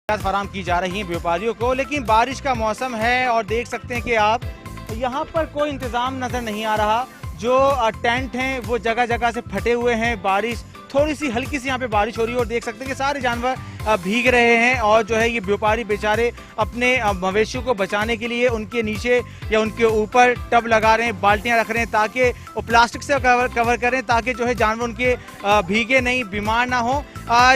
फराम की जा रही है व्यापारियों को, लेकिन बारिश का मौसम है और देख सकते हैं कि आप यहाँ पर कोई इंतजाम नजर नहीं आ रहा। जो टेंट हैं वो जगह जगह से फटे हुए हैं। बारिश थोड़ी सी हल्की सी यहाँ पे बारिश हो रही है और देख सकते हैं कि सारे जानवर भीग रहे हैं और जो है ये व्यापारी बेचारे अपने मवेशियों को बचाने के लिए उनके नीचे या उनके ऊपर टब लगा रहे हैं, बाल्टियाँ रख रहे हैं ताकि वो प्लास्टिक से कवर करें ताकि जो है जानवर उनके भीगे नहीं, बीमार ना हो।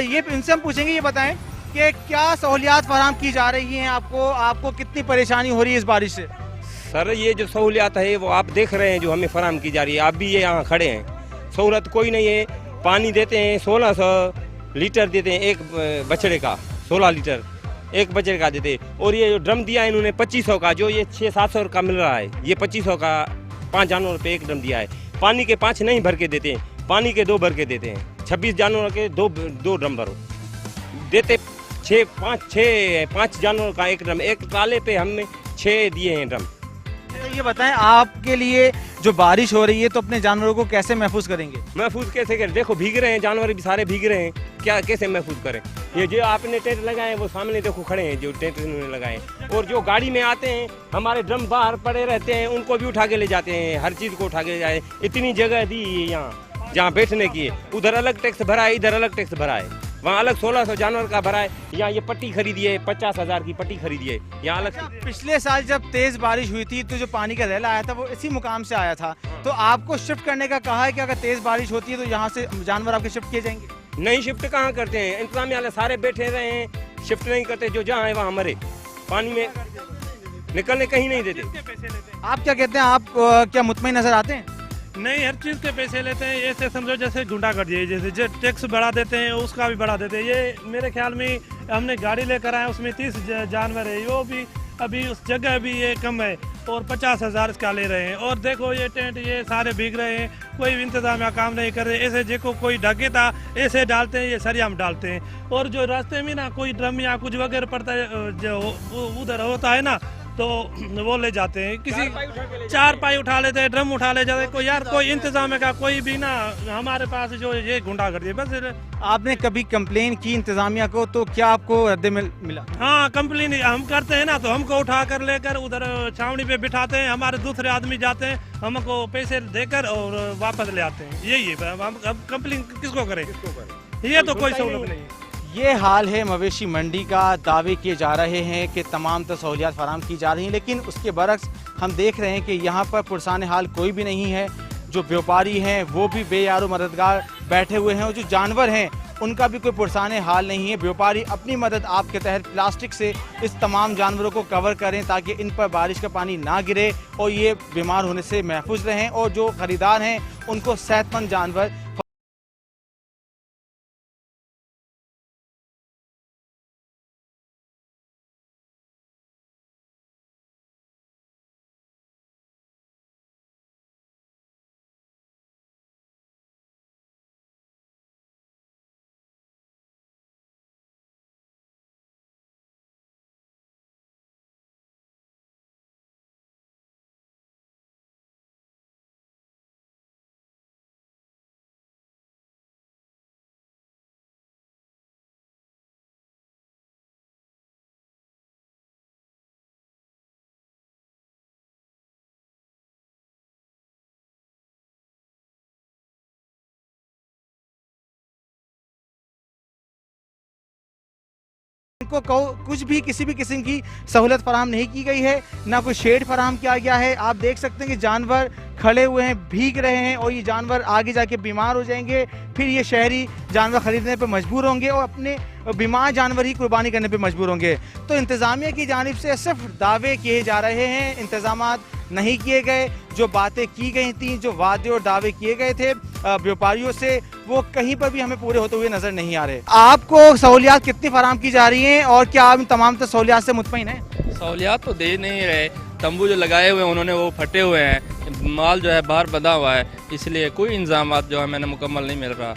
ये इनसे हम पूछेंगे, ये बताएं कि क्या सहूलियात फराम की जा रही हैं आपको कितनी परेशानी हो रही है इस बारिश से? सर ये जो सहूलियात है वो आप देख रहे हैं जो हमें फराम की जा रही है। आप भी ये यहाँ खड़े हैं, सहूलत कोई नहीं है। पानी देते हैं 1600 लीटर देते हैं एक बछड़े का, 16 लीटर एक बछड़े का देते हैं। और ये जो ड्रम दिया है इन्होंने 2500 का, जो ये 600-700 का मिल रहा है, ये 2500 का 5 जानवरों पे एक ड्रम दिया है। पानी के 5 नहीं भर के देते हैं, पानी के 2 भर के देते हैं। 26 जानवरों के दो ड्रम भरो देते, 5 जानवरों का एक ड्रम, एक ट्राले पे हमने 6 दिए हैं ड्रम। तो ये बताएं, आपके लिए जो बारिश हो रही है तो अपने जानवरों को कैसे महफूज करेंगे? महफूज कैसे करें? देखो भीग रहे हैं जानवर भी, सारे भीग रहे हैं, क्या कैसे महफूज करें? ये जो आपने टेंट लगाए वो सामने देखो खड़े हैं, जो टेंट इन्होंने लगाए। और जो गाड़ी में आते हैं हमारे ड्रम बाहर पड़े रहते हैं, उनको भी उठा के ले जाते हैं, हर चीज़ को उठा के ले जाए। इतनी जगह दी है यहाँ जहाँ बैठने की है, उधर अलग टैक्स भरा है, इधर अलग टैक्स भरा है, वहाँ अलग 1600 जानवर का भरा है। यहाँ ये पट्टी खरीदी है, 50,000 की पट्टी खरीदी है यहाँ अलग। पिछले साल जब तेज बारिश हुई थी तो जो पानी का रैला आया था वो इसी मुकाम से आया था, तो आपको शिफ्ट करने का कहा है कि अगर तेज बारिश होती है तो यहाँ से जानवर आपके शिफ्ट किए जाएंगे? नहीं, शिफ्ट कहाँ करते हैं, इंतजामिया वाले सारे बैठे रहे हैं, शिफ्ट नहीं करते। जो जहाँ है वहाँ मरे, पानी में निकलने कहीं नहीं देते। आप क्या कहते हैं, आप क्या मुतमईन नजर आते हैं? नहीं, हर चीज़ के पैसे लेते हैं। ऐसे समझो जैसे गुंडागर्दी है, जैसे जो टैक्स बढ़ा देते हैं उसका भी बढ़ा देते हैं। ये मेरे ख्याल में हमने गाड़ी लेकर आए, उसमें 30 जानवर है, वो भी अभी उस जगह भी ये कम है और 50,000 इसका ले रहे हैं। और देखो ये टेंट ये सारे भीग रहे हैं, कोई भी इंतजाम या काम नहीं कर रहे। ऐसे देखो कोई ढके था ऐसे डालते हैं, ये सरियाम डालते हैं। और जो रास्ते में ना कोई ड्रम या कुछ वगैरह पड़ता है जो उधर होता है ना, तो वो ले जाते हैं, किसी 4 पाई उठा लेते हैं, ड्रम उठा ले जाते हैं। कोई यार कोई इंतजाम है का? कोई भी ना, हमारे पास जो ये गुंडागर्दी है बस। आपने कभी कंप्लेन की इंतजामिया को तो क्या आपको रद्द मिला? हाँ, कंप्लेन हम करते हैं ना तो हमको उठा कर लेकर उधर छावनी पे बिठाते हैं, हमारे दूसरे आदमी जाते हैं, हमको पैसे देकर और वापस ले आते हैं। यही है, हम कंप्लेन किसको करें? ये तो कोई सहूलत नहीं है। ये हाल है मवेशी मंडी का। दावे किए जा रहे हैं कि तमाम तो सहूलियात फराम की जा रही हैं, लेकिन उसके बरक्स हम देख रहे हैं कि यहाँ पर पुरसाने हाल कोई भी नहीं है। जो व्यापारी हैं वो भी बेयारो मददगार बैठे हुए हैं और जो जानवर हैं उनका भी कोई पुरसाने हाल नहीं है। व्यापारी अपनी मदद आपके तहत प्लास्टिक से इस तमाम जानवरों को कवर करें ताकि इन पर बारिश का पानी ना गिरे और ये बीमार होने से महफूज रहें और जो खरीदार हैं उनको सेहतमंद जानवर को कुछ भी किसी भी किस्म की सहूलत फराहम नहीं की गई है, ना कोई शेड फराहम किया गया है। आप देख सकते हैं कि जानवर खड़े हुए हैं, भीग रहे हैं और ये जानवर आगे जाके बीमार हो जाएंगे। फिर ये शहरी जानवर खरीदने पर मजबूर होंगे और अपने बीमार जानवर ही कुर्बानी करने पर मजबूर होंगे। तो इंतज़ामिया की जानिब से सिर्फ दावे किए जा रहे हैं, इंतजामात नहीं किए गए। जो बातें की गई थी, जो वादे और दावे किए गए थे व्यापारियों से, वो कहीं पर भी हमें पूरे होते हुए नजर नहीं आ रहे। आपको सहूलियात कितनी फराहम की जा रही हैं और क्या आप तमाम सहूलियात से मुतमईन हैं? सहूलियात तो दे नहीं रहे, तंबू जो लगाए हुए हैं उन्होंने वो फटे हुए हैं, माल जो है बाहर बंधा हुआ है, इसलिए कोई इंतजाम जो है मैंने मुकम्मल नहीं मिल रहा।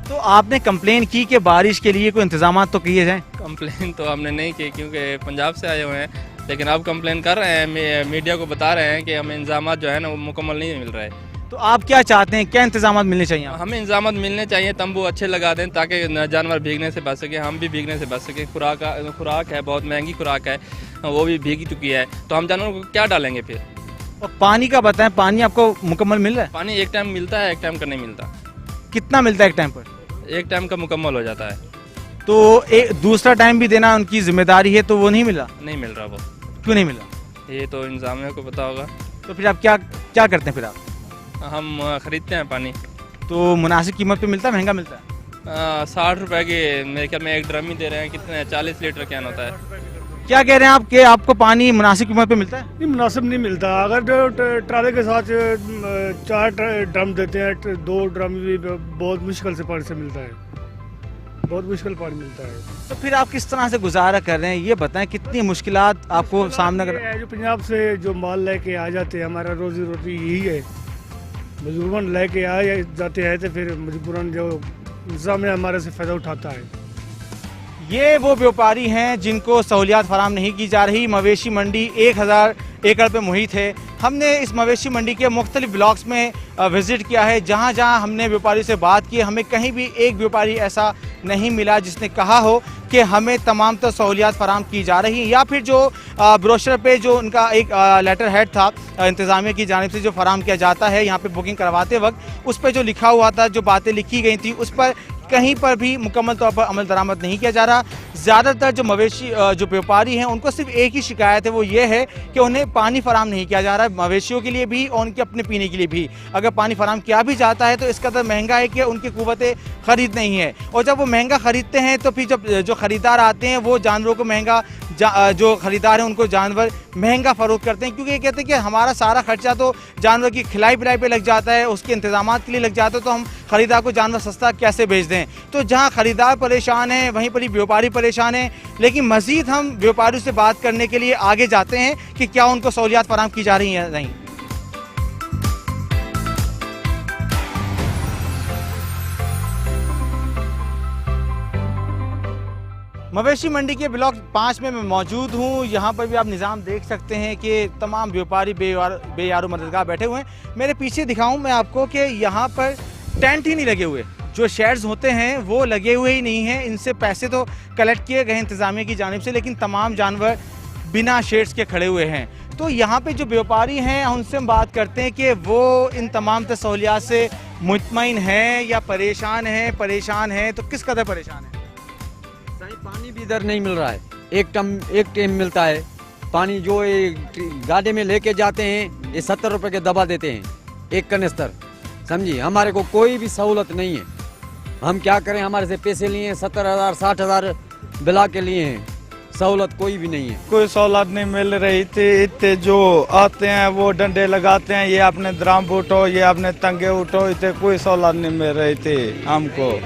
तो आपने कंप्लेन की कि बारिश के लिए कोई इंतजाम तो किए जाएं? कंप्लेन तो हमने नहीं की क्योंकि पंजाब से आए हुए हैं, लेकिन अब कंप्लेन कर रहे हैं, मीडिया को बता रहे हैं कि हमें इंतजाम जो है ना वो मुकम्मल नहीं मिल रहा है। तो आप क्या चाहते हैं, क्या इंतजाम मिलने चाहिए आपको? हमें इंतजाम मिलने चाहिए, तंबू अच्छे लगा दें ताकि जानवर भीगने से बच सके, हम भी भीगने से बच सके। खुराक है, बहुत महंगी खुराक है, वो भी भीग चुकी है, तो हम जानवरों को क्या डालेंगे फिर। और पानी का बताएं, पानी आपको मुकम्मल मिल रहा है? पानी एक टाइम मिलता है, एक टाइम का नहीं मिलता। कितना मिलता है एक टाइम पर? एक टाइम का मुकम्मल हो जाता है, तो एक दूसरा टाइम भी देना उनकी जिम्मेदारी है, तो वो नहीं मिला? नहीं मिल रहा वो। क्यों नहीं मिला? ये तो इंतजामिया को पता होगा। तो फिर आप क्या क्या करते हैं फिर आप? हम खरीदते हैं पानी। तो मुनासिब कीमत पे मिलता है, महंगा मिलता है? 60 रुपए के मेरे ख्याल में एक ड्रम ही दे रहे हैं, कितने 40 लीटर कैन होता है। क्या कह रहे हैं आप कि आपको पानी मुनासिब कीमत पे मिलता है? नहीं, मुनासिब नहीं मिलता। अगर ट्राले के साथ 4 ड्रम देते हैं, 2 ड्रम भी बहुत मुश्किल से पानी से मिलता है, बहुत मुश्किल पानी मिलता है। तो फिर आप किस तरह से गुजारा कर रहे हैं, ये बताएं, कितनी मुश्किलात आपको सामना कर? जो पंजाब से जो माल लेके आ जाते हैं, हमारा रोजी रोटी यही है, मजबूरन लेके आ जाते हैं, तो फिर मजबूरन जो इंतजाम हमारे से फ़ायदा उठाता है। ये वो व्यापारी हैं जिनको सहूलियात फराम नहीं की जा रही। मवेशी मंडी 1000 एकड़ पे मुहित है। हमने इस मवेशी मंडी के मुख्तलिफ ब्लॉक्स में विज़िट किया है। जहाँ जहाँ हमने व्यापारी से बात की, हमें कहीं भी एक व्यापारी ऐसा नहीं मिला जिसने कहा हो कि हमें तमाम तो सहूलियात फराम की जा रही हैं, या फिर जो ब्रोशर पे जो उनका एक लेटर हेड था इंतज़ामिया की जानिब से जो फराम किया जाता है यहाँ पे बुकिंग करवाते वक्त, उस पर जो लिखा हुआ था, जो बातें लिखी गई थी, उस पर कहीं पर भी मुकम्मल तौर पर अमल दरामद नहीं किया जा रहा। ज़्यादातर जो मवेशी जो व्यापारी हैं उनको सिर्फ एक ही शिकायत है, वो ये है कि उन्हें पानी फराम नहीं किया जा रहा है, मवेशियों के लिए भी और उनके अपने पीने के लिए भी। अगर पानी फराम किया भी जाता है तो इस कदर महंगा है कि उनकी कुव्वतें खरीद नहीं है, और जब वो महंगा ख़रीदते हैं तो फिर जब जो ख़रीदार आते हैं वो जानवरों को महंगा, जो ख़रीदार हैं उनको जानवर महंगा फ़रोख्त करते हैं, क्योंकि ये कहते हैं कि हमारा सारा खर्चा तो जानवर की खिलाई पिलाई पे लग जाता है, उसके इंतजाम के लिए लग जाता है, तो हम ख़रीदार को जानवर सस्ता कैसे बेच दें। तो जहाँ ख़रीदार परेशान है वहीं पर ही व्यापारी परेशान है। लेकिन मज़ीद हम व्यापारियों से बात करने के लिए आगे जाते हैं कि क्या उनको सहूलियात फराहम की जा रही हैं या नहीं। मवेशी मंडी के ब्लॉक 5 में मैं मौजूद हूँ। यहाँ पर भी आप निज़ाम देख सकते हैं कि तमाम व्यापारी बेयारो मददगार बैठे हुए हैं। मेरे पीछे दिखाऊं मैं आपको कि यहाँ पर टेंट ही नहीं लगे हुए, जो शेड्स होते हैं वो लगे हुए ही नहीं हैं। इनसे पैसे तो कलेक्ट किए गए इंतज़ामिया की जानिब से, लेकिन तमाम जानवर बिना शेड्स के खड़े हुए हैं। तो यहाँ पे जो व्यापारी हैं उनसे हम बात करते हैं कि वो इन तमाम सहूलियात से मुतमईन हैं या परेशान हैं, तो किस कदर परेशान हैं? पानी भी इधर नहीं मिल रहा है, एक टाइम मिलता है पानी। जो गाड़ी में लेके जाते हैं ये 70 रुपए के दबा देते हैं एक कनिस्तर, समझिए। हमारे को कोई भी सहूलत नहीं है, हम क्या करें? हमारे से पैसे लिए हैं 70,000 60,000 बिला के लिए हैं, सहूलत कोई भी नहीं है। कोई सहूलत नहीं मिल रही थी। इतने जो आते हैं वो डंडे लगाते हैं, ये अपने ड्रम उठो, ये अपने तंगे उठो, इतने कोई सहूलत नहीं मिल रही थी हमको।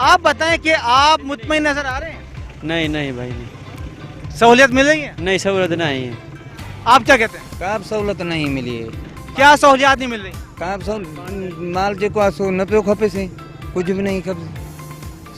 आप बताएं कि आप मुतमईन नजर आ रहे हैं? नहीं नहीं भाई नहीं, सहूलियत मिल रही है? नहीं सहूलत नहीं है। आप क्या कहते हैं? काब सहूलत नहीं मिली है। क्या सहूलियात नहीं मिल रही? काब माल जो को न पे खपे से कुछ भी नहीं खपे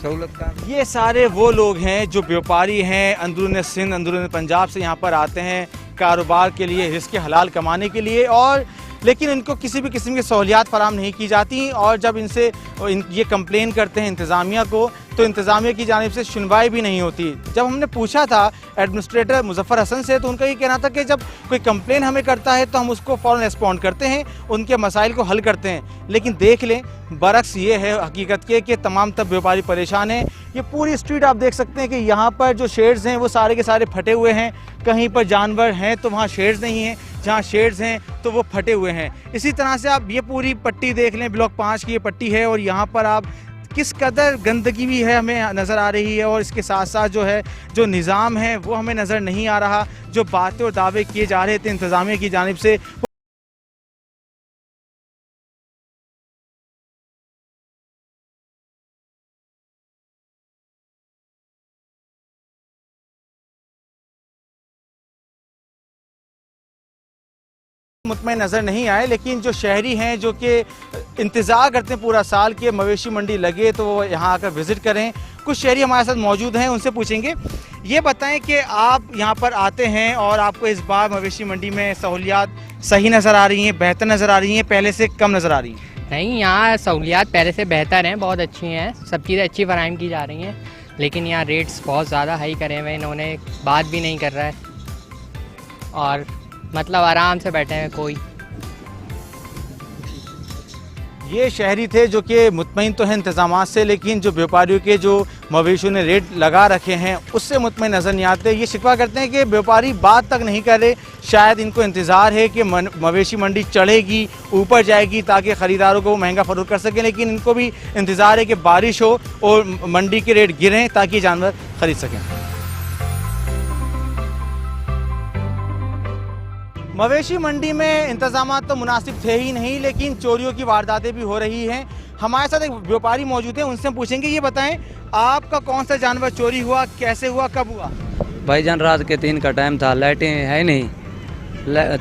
सहूलत का। ये सारे वो लोग हैं जो व्यापारी हैं, अंदरून सिंध अंदरून पंजाब से यहाँ पर आते हैं कारोबार के लिए, रिज़्क़ हलाल कमाने के लिए, और लेकिन इनको किसी भी किस्म की सहूलियात फराम नहीं की जाती। और जब इनसे ये कंप्लेन करते हैं इंतज़ामिया को, तो इंतज़ामिया की जानिब से सुनवाई भी नहीं होती। जब हमने पूछा था एडमिनिस्ट्रेटर मुजफ्फर हसन से, तो उनका ये कहना था कि जब कोई कंप्लेन हमें करता है तो हम उसको फ़ौरन रिस्पॉन्ड करते हैं, उनके मसाइल को हल करते हैं। लेकिन देख लें, बरक्स ये है हकीकत के कि तमाम तब व्यापारी परेशान हैं। ये पूरी स्ट्रीट आप देख सकते हैं कि यहाँ पर जो शेड्स हैं वो सारे के सारे फटे हुए हैं। कहीं पर जानवर हैं तो वहाँ शेड्स नहीं हैं, जहाँ शेड्स हैं तो वो फटे हुए हैं। इसी तरह से आप ये पूरी पट्टी देख लें, ब्लॉक 5 की ये पट्टी है, और यहाँ पर आप किस कदर गंदगी भी है हमें नज़र आ रही है, और इसके साथ साथ जो है जो निज़ाम है वो हमें नज़र नहीं आ रहा। जो बातें और दावे किए जा रहे थे इंतज़ामिया की जानिब से, मुतमईन नज़र नहीं आए। लेकिन जो शहरी हैं जो कि इंतज़ार करते हैं पूरा साल के मवेशी मंडी लगे तो वो यहाँ आकर विज़िट करें, कुछ शहरी हमारे साथ मौजूद हैं, उनसे पूछेंगे। ये बताएं कि आप यहाँ पर आते हैं और आपको इस बार मवेशी मंडी में सहूलियात सही नज़र आ रही हैं, बेहतर नज़र आ रही हैं, पहले से कम नज़र आ रही हैं? नहीं, यहाँ सहूलियात पहले से बेहतर हैं, बहुत अच्छी हैं, सब चीज़ें अच्छी फराहम की जा रही हैं, लेकिन यहाँ रेट्स बहुत ज़्यादा हाई करे हुए हैं, इन्होंने बात भी नहीं कर रहा है और मतलब आराम से बैठे हैं कोई। ये शहरी थे जो कि मुतमईन तो हैं इंतज़ामात से, लेकिन जो व्यापारियों के जो मवेशियों ने रेट लगा रखे हैं उससे मुतमईन नज़र नहीं आते। ये शिकवा करते हैं कि व्यापारी बात तक नहीं कर रहे, शायद इनको इंतज़ार है कि मवेशी मंडी चढ़ेगी, ऊपर जाएगी ताकि ख़रीदारों को महंगा फ़रोख्त कर सकें, लेकिन इनको भी इंतज़ार है कि बारिश हो और मंडी के रेट गिरें ताकि जानवर ख़रीद सकें। मवेशी मंडी में इंतज़ामात तो मुनासिब थे ही नहीं, लेकिन चोरियों की वारदातें भी हो रही हैं। हमारे साथ एक व्यापारी मौजूद हैं, उनसे पूछेंगे। ये बताएं, आपका कौन सा जानवर चोरी हुआ, कैसे हुआ, कब हुआ? भाईजान रात के 3 का टाइम था, लाइटें है नहीं,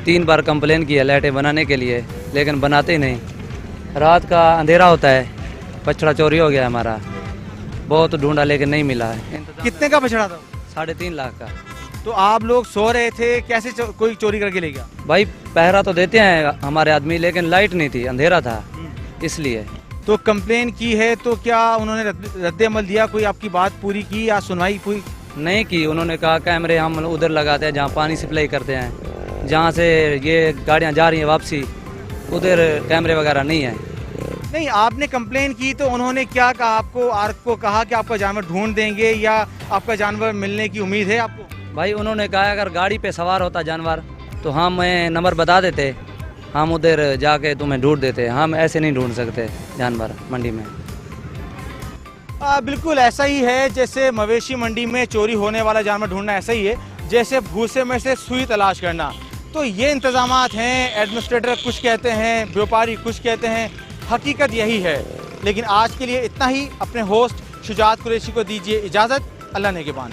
3 बार कंप्लेन किया लाइटें बनाने के लिए, लेकिन बनाते ही नहीं। रात का अंधेरा होता है, बछड़ा चोरी हो गया हमारा, बहुत ढूंढा लेकिन नहीं मिला है। कितने का बछड़ा था? 3.5 लाख का। तो आप लोग सो रहे थे, कैसे कोई चोरी करके ले गया? भाई पहरा तो देते हैं हमारे आदमी, लेकिन लाइट नहीं थी, अंधेरा था इसलिए। तो कंप्लेन की है, तो क्या उन्होंने रद्द अमल दिया? कोई आपकी बात पूरी की या सुनवाई हुई? नहीं की, उन्होंने कहा कैमरे हम उधर लगाते हैं जहाँ पानी सप्लाई करते हैं, जहाँ से ये गाड़ियाँ जा रही हैं वापसी, उधर कैमरे वगैरह नहीं है। नहीं, आपने कंप्लेन की तो उन्होंने क्या कहा आपको कहा कि आपका जानवर ढूंढ देंगे या आपका जानवर मिलने की उम्मीद है आपको? भाई उन्होंने कहा अगर गाड़ी पे सवार होता जानवर तो हम नंबर बता देते, हम उधर जाके तुम्हें ढूंढ देते, हम ऐसे नहीं ढूंढ सकते जानवर मंडी में। बिल्कुल ऐसा ही है, जैसे मवेशी मंडी में चोरी होने वाला जानवर ढूंढना ऐसा ही है जैसे भूसे में से सुई तलाश करना। तो ये इंतजामात हैं, एडमिनिस्ट्रेटर कुछ कहते हैं, व्यापारी कुछ कहते हैं, हकीकत यही है। लेकिन आज के लिए इतना ही। अपने होस्ट शुजात कुरैशी को दीजिए इजाज़त। अल्लाह नेगहबान।